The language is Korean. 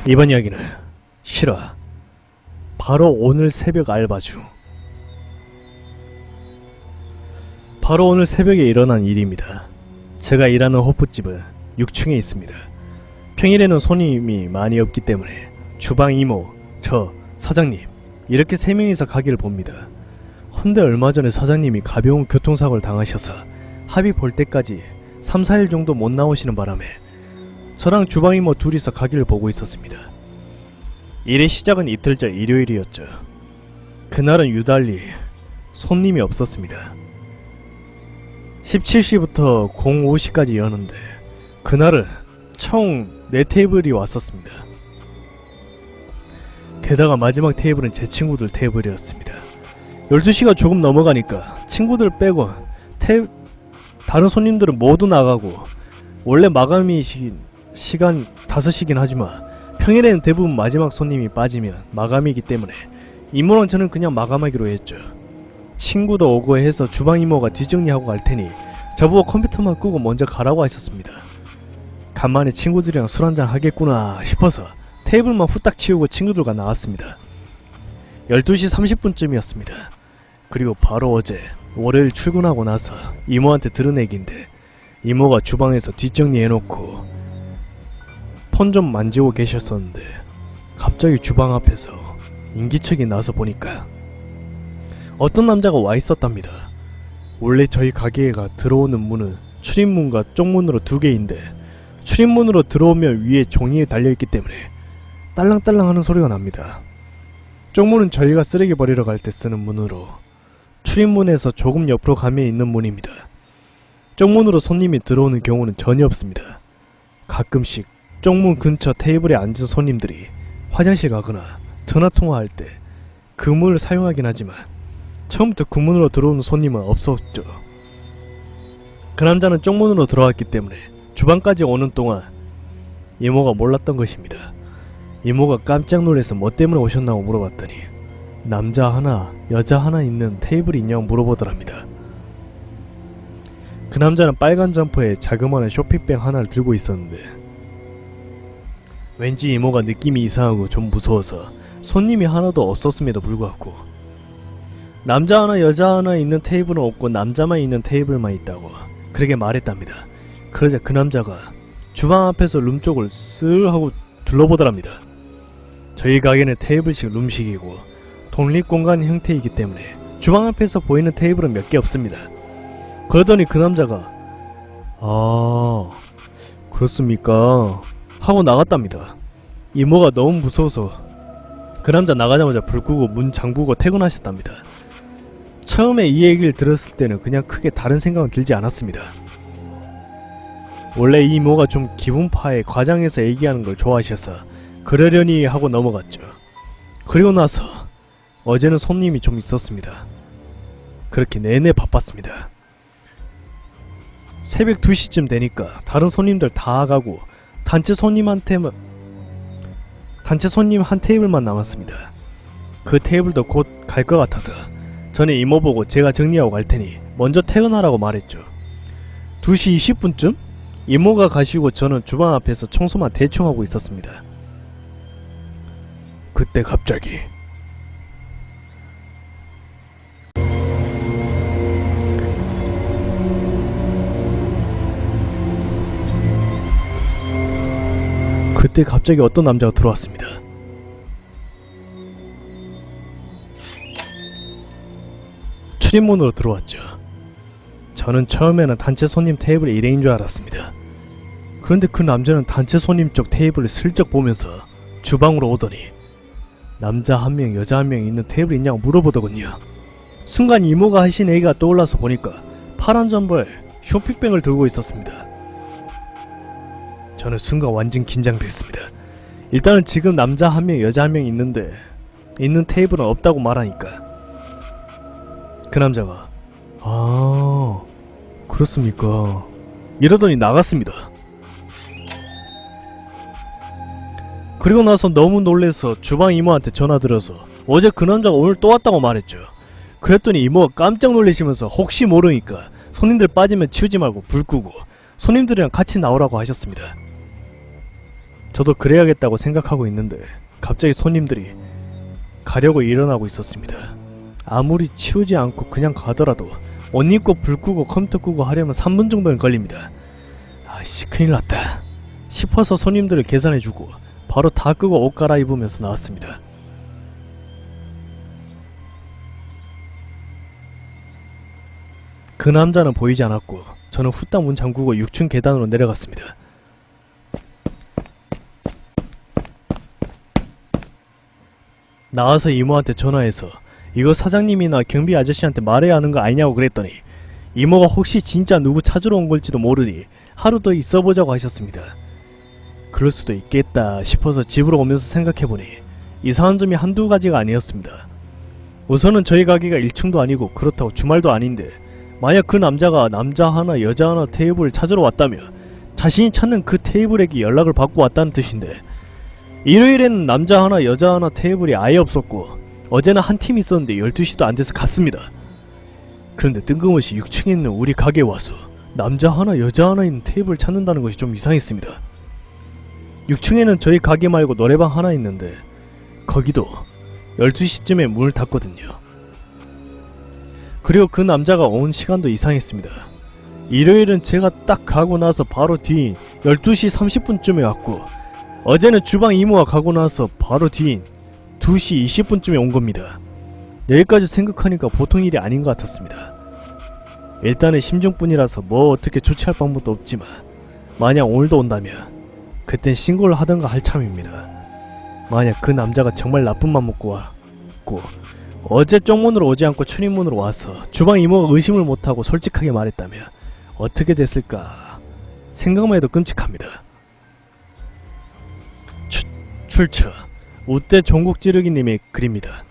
이번 이야기는 실화 바로 오늘 새벽 알바 중 바로 오늘 새벽에 일어난 일입니다. 제가 일하는 호프집은 6층에 있습니다. 평일에는 손님이 많이 없기 때문에 주방 이모, 저, 사장님 이렇게 3명이서 가게를 봅니다. 헌데 얼마 전에 사장님이 가벼운 교통사고를 당하셔서 합의 볼 때까지 3-4일 정도 못 나오시는 바람에 저랑 주방 이모 둘이서 가게를 보고 있었습니다. 일의 시작은 이틀 전 일요일이었죠. 그날은 유달리 손님이 없었습니다. 17시부터 05시까지 여는데 그날은 총 4테이블이 왔었습니다. 게다가 마지막 테이블은 제 친구들 테이블이었습니다. 12시가 조금 넘어가니까 친구들 빼고 다른 손님들은 모두 나가고 원래 마감이 시간 5시긴 하지만 평일에는 대부분 마지막 손님이 빠지면 마감이기 때문에 이모랑 저는 그냥 마감하기로 했죠. 친구도 오고 해서 주방 이모가 뒷정리하고 갈 테니 저보고 컴퓨터만 끄고 먼저 가라고 하셨습니다. 간만에 친구들이랑 술 한잔 하겠구나 싶어서 테이블만 후딱 치우고 친구들과 나왔습니다. 12시 30분쯤이었습니다. 그리고 바로 어제 월요일 출근하고 나서 이모한테 들은 얘기인데 이모가 주방에서 뒷정리해놓고 폰 좀 만지고 계셨었는데 갑자기 주방 앞에서 인기척이 나서 보니까 어떤 남자가 와 있었답니다. 원래 저희 가게가 들어오는 문은 출입문과 쪽문으로 2개인데 출입문으로 들어오면 위에 종이에 달려있기 때문에 딸랑딸랑 하는 소리가 납니다. 쪽문은 저희가 쓰레기 버리러 갈 때 쓰는 문으로 출입문에서 조금 옆으로 가면 있는 문입니다. 쪽문으로 손님이 들어오는 경우는 전혀 없습니다. 가끔씩 쪽문 근처 테이블에 앉은 손님들이 화장실 가거나 전화통화할 때 그 문을 사용하긴 하지만 처음부터 그 문으로 들어오는 손님은 없었죠. 그 남자는 쪽문으로 들어왔기 때문에 주방까지 오는 동안 이모가 몰랐던 것입니다. 이모가 깜짝 놀라서 뭐 때문에 오셨나고 물어봤더니 남자 하나, 여자 하나 있는 테이블이 있냐고 물어보더랍니다. 그 남자는 빨간 점퍼에 자그마한 쇼핑백 하나를 들고 있었는데 왠지 이모가 느낌이 이상하고 좀 무서워서 손님이 하나도 없었음에도 불구하고 남자 하나 여자 하나 있는 테이블은 없고 남자만 있는 테이블만 있다고 그렇게 말했답니다. 그러자 그 남자가 주방 앞에서 룸 쪽을 슬 하고 둘러보더랍니다. 저희 가게는 테이블식 룸식이고 독립공간 형태이기 때문에 주방 앞에서 보이는 테이블은 몇 개 없습니다. 그러더니 그 남자가 아 그렇습니까 하고 나갔답니다. 이모가 너무 무서워서 그 남자 나가자마자 불 끄고 문 잠그고 퇴근하셨답니다. 처음에 이 얘기를 들었을 때는 그냥 크게 다른 생각은 들지 않았습니다. 원래 이 이모가 좀 기분파에 과장해서 얘기하는 걸 좋아하셔서 그러려니 하고 넘어갔죠. 그리고 나서 어제는 손님이 좀 있었습니다. 그렇게 내내 바빴습니다. 새벽 2시쯤 되니까 다른 손님들 다 가고 단체 손님 한 테이블만 남았습니다. 그 테이블도 곧 갈 것 같아서 전에 이모 보고 제가 정리하고 갈 테니 먼저 퇴근하라고 말했죠. 2시 20분쯤 이모가 가시고 저는 주방 앞에서 청소만 대충 하고 있었습니다. 그때 갑자기 어떤 남자가 들어왔습니다. 출입문으로 들어왔죠. 저는 처음에는 단체 손님 테이블에 일행인 줄 알았습니다. 그런데 그 남자는 단체 손님 쪽 테이블을 슬쩍 보면서 주방으로 오더니 남자 1명 여자 1명 있는 테이블 있냐고 물어보더군요. 순간 이모가 하신 얘기가 떠올라서 보니까 파란 점퍼에 쇼핑백을 들고 있었습니다. 저는 순간 완전 긴장됐습니다. 일단은 지금 남자 1명 여자 1명 있는데 있는 테이블은 없다고 말하니까 그 남자가 아 그렇습니까 이러더니 나갔습니다. 그리고 나서 너무 놀래서 주방 이모한테 전화드려서 어제 그 남자가 오늘 또 왔다고 말했죠. 그랬더니 이모가 깜짝 놀라시면서 혹시 모르니까 손님들 빠지면 치우지 말고 불 끄고 손님들이랑 같이 나오라고 하셨습니다. 저도 그래야겠다고 생각하고 있는데 갑자기 손님들이 가려고 일어나고 있었습니다. 아무리 치우지 않고 그냥 가더라도 옷 입고 불 끄고 컴퓨터 끄고 하려면 3분 정도는 걸립니다. 아이씨 큰일났다 싶어서 손님들을 계산해주고 바로 다 끄고 옷 갈아입으면서 나왔습니다. 그 남자는 보이지 않았고 저는 후딱 문 잠그고 6층 계단으로 내려갔습니다. 나와서 이모한테 전화해서 이거 사장님이나 경비 아저씨한테 말해야 하는 거 아니냐고 그랬더니 이모가 혹시 진짜 누구 찾으러 온 걸지도 모르니 하루 더 있어보자고 하셨습니다. 그럴 수도 있겠다 싶어서 집으로 오면서 생각해보니 이상한 점이 한두 가지가 아니었습니다. 우선은 저희 가게가 1층도 아니고 그렇다고 주말도 아닌데 만약 그 남자가 남자 하나 여자 하나 테이블을 찾으러 왔다면 자신이 찾는 그 테이블에게 연락을 받고 왔다는 뜻인데 일요일에는 남자 하나 여자 하나 테이블이 아예 없었고 어제는 한 팀 있었는데 12시도 안 돼서 갔습니다. 그런데 뜬금없이 6층에 있는 우리 가게에 와서 남자 하나 여자 하나 있는 테이블을 찾는다는 것이 좀 이상했습니다. 6층에는 저희 가게 말고 노래방 하나 있는데 거기도 12시쯤에 문을 닫거든요. 그리고 그 남자가 온 시간도 이상했습니다. 일요일은 제가 딱 가고 나서 바로 뒤인 12시 30분쯤에 왔고 어제는 주방 이모가 가고 나서 바로 뒤인 2시 20분쯤에 온 겁니다. 여기까지 생각하니까 보통 일이 아닌 것 같았습니다. 일단은 심정뿐이라서 뭐 어떻게 조치할 방법도 없지만 만약 오늘도 온다면 그땐 신고를 하던가 할 참입니다. 만약 그 남자가 정말 나쁜 맘 먹고 왔고 어제 쪽문으로 오지 않고 출입문으로 와서 주방 이모가 의심을 못하고 솔직하게 말했다면 어떻게 됐을까 생각만 해도 끔찍합니다. 출처 우대 종국찌르기님의 글입니다.